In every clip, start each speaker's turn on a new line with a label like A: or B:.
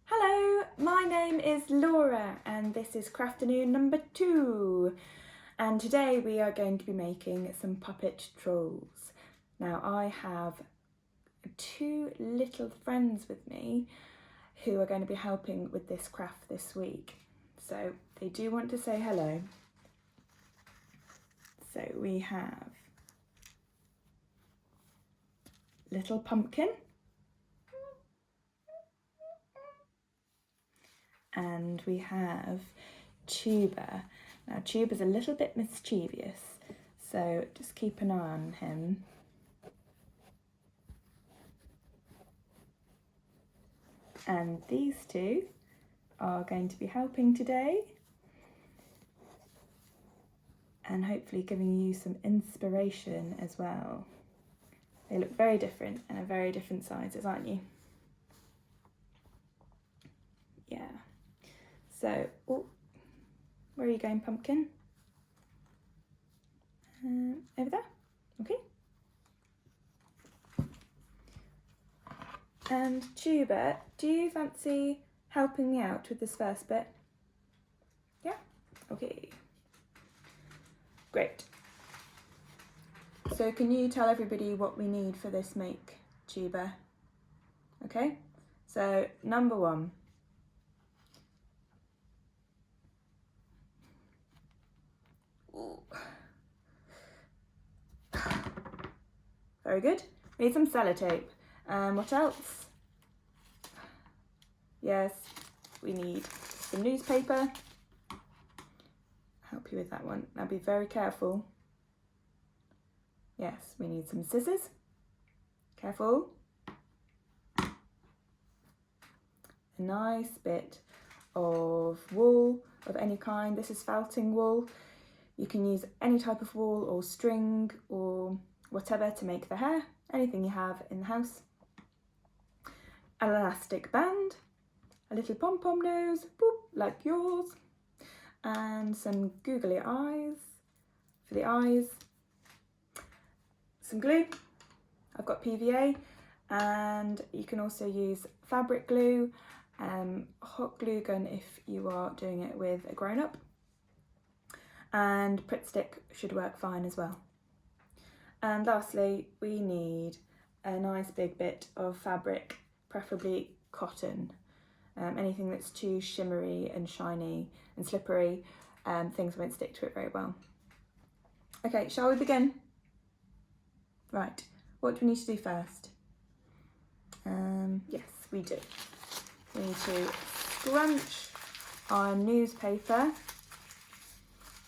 A: Hello, my name is Laura and this is Crafternoon number 2, and today we are going to be making some puppet trolls. Now I have 2 little friends with me who are going to be helping with this craft this week, so they do want to say hello. So we have Little Pumpkin and we have Tuba. Now Tuba's a little bit mischievous, so just keep an eye on him. And these 2 are going to be helping today and hopefully giving you some inspiration as well. They look very different and are very different sizes, aren't you? Yeah. So, oh, where are you going, Pumpkin? Over there? Okay. And Tuba, do you fancy helping me out with this first bit? Yeah? Okay. Great. So can you tell everybody what we need for this make, Tuba? Okay? So, number 1. Ooh. Very good. We need some sellotape. What else? Yes, we need some newspaper. Help you with that one. Now be very careful. Yes, we need some scissors. Careful. A nice bit of wool of any kind. This is felting wool. You can use any type of wool or string or whatever to make the hair, anything you have in the house. An elastic band, a little pom-pom nose, boop, like yours, and some googly eyes for the eyes, some glue. I've got PVA, and you can also use fabric glue, hot glue gun if you are doing it with a grown-up, and Pritt stick should work fine as well. And lastly, we need a nice big bit of fabric, preferably cotton. Anything that's too shimmery and shiny and slippery, things won't stick to it very well. Okay, shall we begin? Right, what do we need to do first? Yes, we do. We need to scrunch our newspaper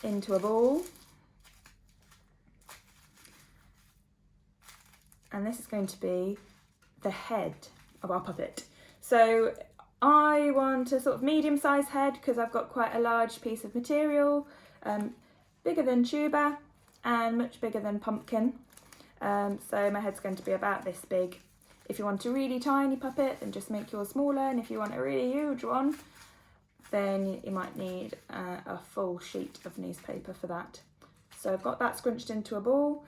A: into a ball. And this is going to be the head of our puppet. So I want a sort of medium-sized head because I've got quite a large piece of material, bigger than Tuba and much bigger than Pumpkin. So my head's going to be about this big. If you want a really tiny puppet, then just make yours smaller, and if you want a really huge one, then you might need a full sheet of newspaper for that. So I've got that scrunched into a ball,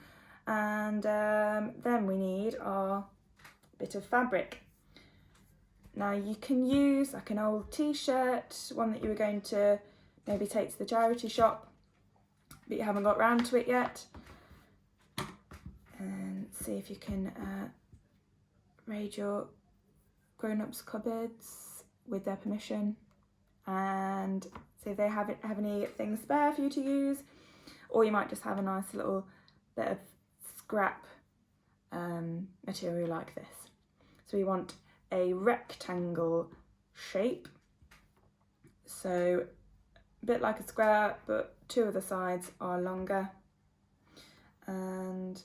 A: and then we need our bit of fabric. Now you can use like an old t-shirt, one that you were going to maybe take to the charity shop, but you haven't got round to it yet. And see if you can raid your grown-ups cupboards with their permission, and see if they have any things spare for you to use, or you might just have a nice little bit of scrap material like this. So we want a rectangle shape, so a bit like a square, but 2 of the sides are longer. And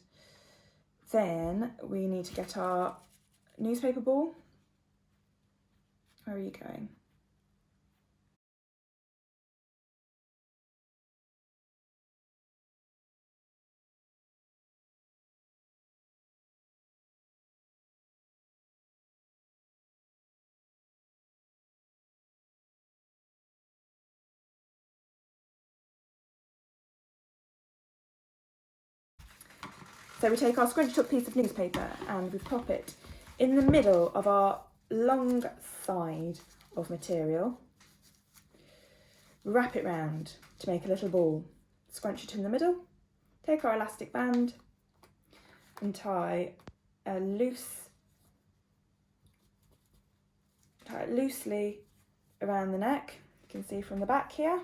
A: then we need to get our newspaper ball. Where are you going? So we take our scrunched up piece of newspaper and we pop it in the middle of our long side of material, wrap it round to make a little ball, scrunch it in the middle, take our elastic band and tie it loosely around the neck. You can see from the back here.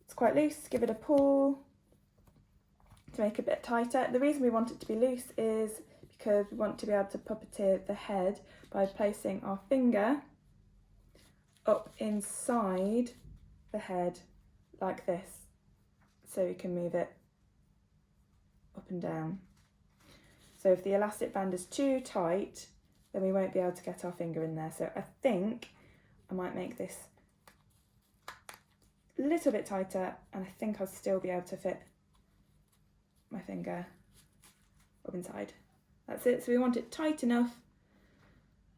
A: It's quite loose, give it a pull to make it a bit tighter. The reason we want it to be loose is because we want to be able to puppeteer the head by placing our finger up inside the head like this, so we can move it up and down. So if the elastic band is too tight, then we won't be able to get our finger in there. So I think I might make this a little bit tighter, and I think I'll still be able to fit my finger up inside. That's it. So we want it tight enough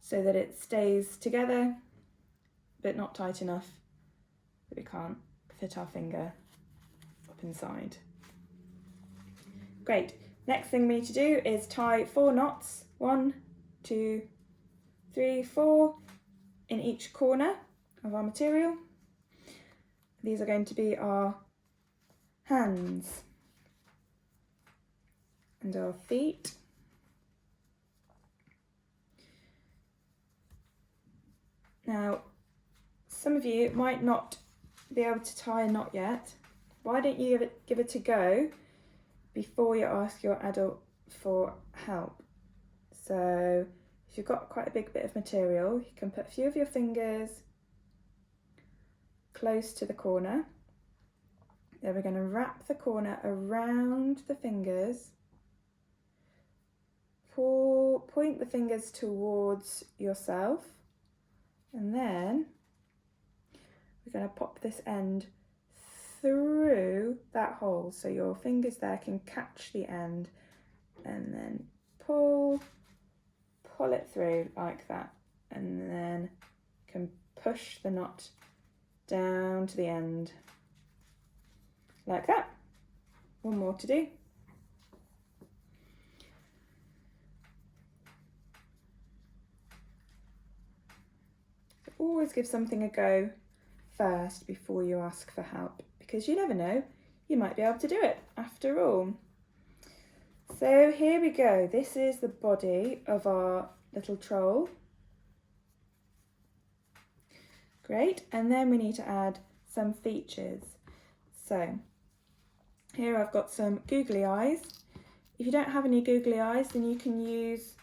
A: so that it stays together, but not tight enough that we can't fit our finger up inside. Great. Next thing we need to do is tie 4 knots, 1, 2, 3, 4, in each corner of our material. These are going to be our hands and our feet. Now, some of you might not be able to tie a knot yet. Why don't you give it a go before you ask your adult for help? So if you've got quite a big bit of material, you can put a few of your fingers close to the corner. Then we're going to wrap the corner around the fingers. Point the fingers towards yourself, and then we're going to pop this end through that hole so your fingers there can catch the end, and then pull it through like that, and then you can push the knot down to the end like that. One more to do. Always give something a go first before you ask for help, because you never know, you might be able to do it after all. So here we go. This is the body of our little troll. Great, and then we need to add some features. So here I've got some googly eyes. If you don't have any googly eyes, then you can use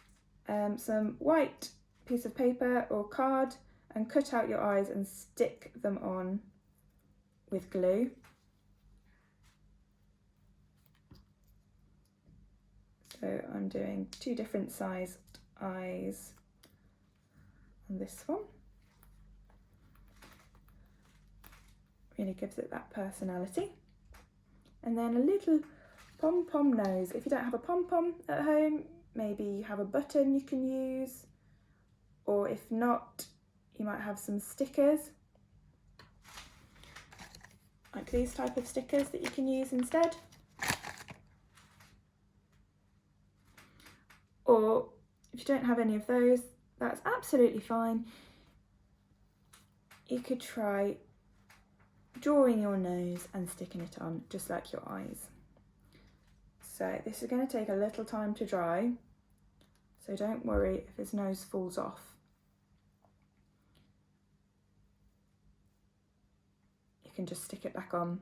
A: some white piece of paper or card and cut out your eyes and stick them on with glue. So I'm doing 2 different sized eyes on this one. Really gives it that personality. And then a little pom-pom nose. If you don't have a pom-pom at home, maybe you have a button you can use, or if not, you might have some stickers, like these type of stickers that you can use instead. Or if you don't have any of those, that's absolutely fine. You could try drawing your nose and sticking it on, just like your eyes. So this is going to take a little time to dry, so don't worry if his nose falls off. You can just stick it back on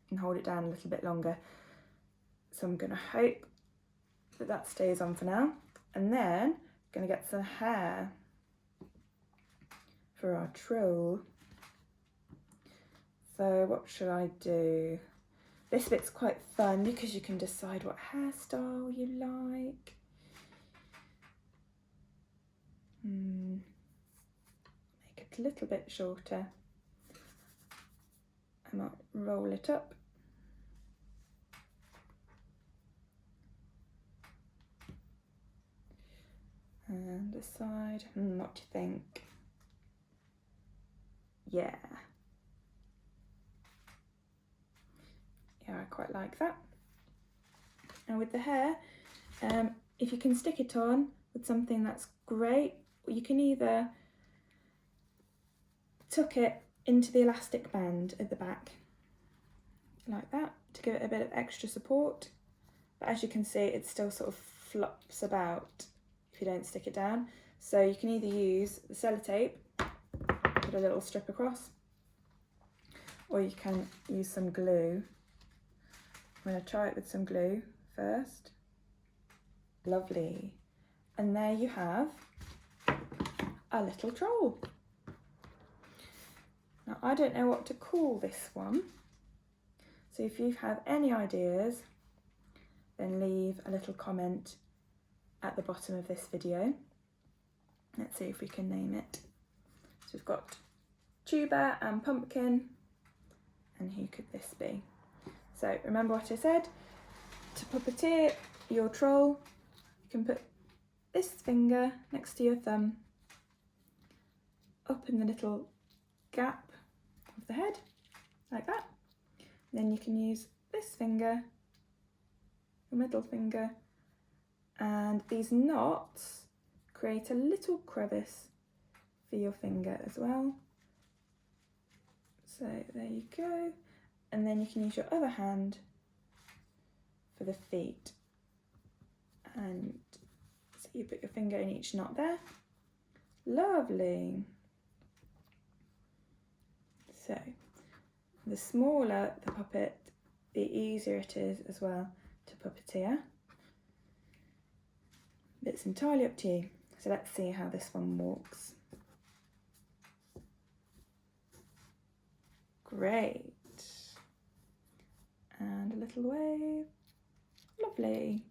A: and hold it down a little bit longer. So I'm going to hope that that stays on for now. And then I'm going to get some hair for our troll. So what should I do? This bit's quite fun because you can decide what hairstyle you like. Make it a little bit shorter. I might roll it up. And this side, what do you think? Yeah. Yeah, I quite like that. And with the hair, if you can stick it on with something, that's great. You can either tuck it into the elastic band at the back, like that, to give it a bit of extra support. But as you can see, it still sort of flops about if you don't stick it down. So you can either use the sellotape, put a little strip across, or you can use some glue. I'm going to try it with some glue first. Lovely. And there you have a little troll. Now, I don't know what to call this one, so if you have any ideas, then leave a little comment at the bottom of this video. Let's see if we can name it. So we've got tuba and pumpkin, and who could this be? So remember what I said, to puppeteer your troll, you can put this finger next to your thumb up in the little gap of the head, like that. Then you can use this finger, your middle finger, and these knots create a little crevice for your finger as well. So there you go. And then you can use your other hand for the feet. And so you put your finger in each knot there. Lovely. So the smaller the puppet, the easier it is as well to puppeteer. But it's entirely up to you. So let's see how this one walks. Great. And a little wave. Lovely.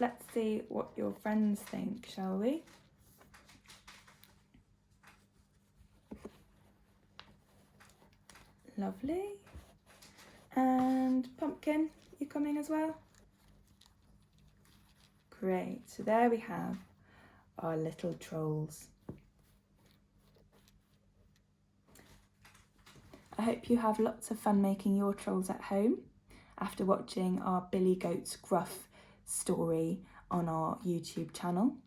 A: Let's see what your friends think, shall we? Lovely. And pumpkin, you coming as well? Great. So there we have our little trolls. I hope you have lots of fun making your trolls at home after watching our Billy Goats Gruff story on our YouTube channel.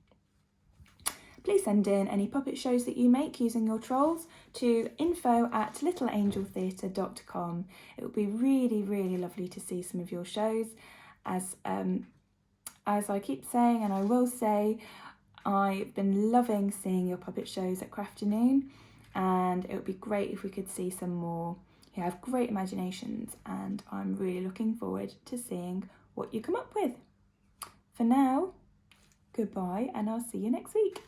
A: Please send in any puppet shows that you make using your trolls to info@littleangeltheatre.com. It would be really, really lovely to see some of your shows. As I keep saying, and I will say, I've been loving seeing your puppet shows at Crafternoon, and it would be great if we could see some more. You have great imaginations, and I'm really looking forward to seeing what you come up with. For now, goodbye, and I'll see you next week.